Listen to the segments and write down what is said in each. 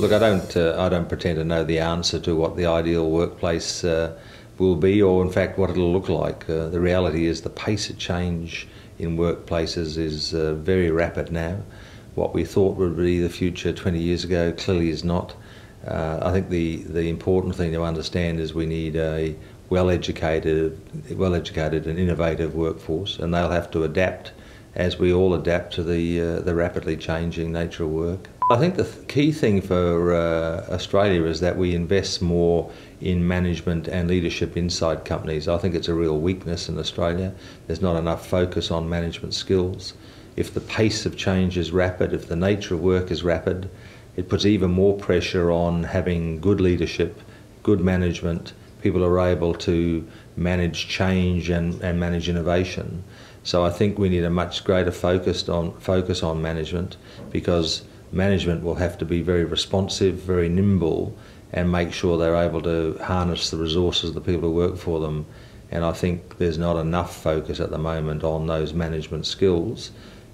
Look, I don't pretend to know the answer to what the ideal workplace will be, or in fact what it'll look like. The reality is the pace of change in workplaces is very rapid now. What we thought would be the future 20 years ago clearly is not. I think the important thing to understand is we need a well-educated and innovative workforce, and they'll have to adapt as we all adapt to the rapidly changing nature of work. I think the key thing for Australia is that we invest more in management and leadership inside companies. I think it's a real weakness in Australia. There's not enough focus on management skills. If the pace of change is rapid, if the nature of work is rapid, it puts even more pressure on having good leadership, good management, people who are able to manage change and manage innovation. So I think we need a much greater focus on management, because management will have to be very responsive, very nimble, and make sure they're able to harness the resources of the people who work for them. And I think there's not enough focus at the moment on those management skills,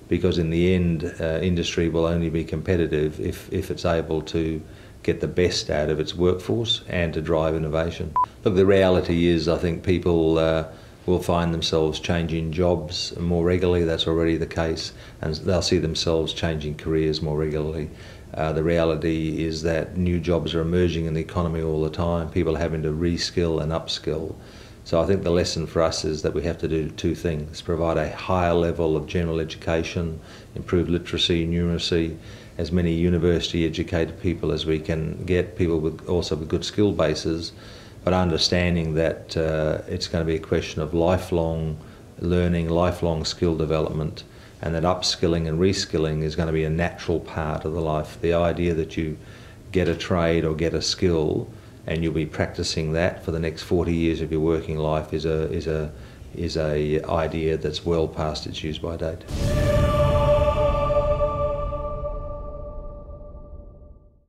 because in the end, industry will only be competitive if it's able to get the best out of its workforce and to drive innovation. Look, the reality is I think people will find themselves changing jobs more regularly. That's already the case, and they'll see themselves changing careers more regularly. The reality is that new jobs are emerging in the economy all the time. People are having to reskill and upskill. So I think the lesson for us is that we have to do two things: provide a higher level of general education, improve literacy, numeracy, as many university educated people as we can get, people with good skill bases, but understanding that it's going to be a question of lifelong learning, lifelong skill development, and that upskilling and reskilling is going to be a natural part of the life. The idea that you get a trade or get a skill and you'll be practicing that for the next 40 years of your working life is a idea that's well past its use by date.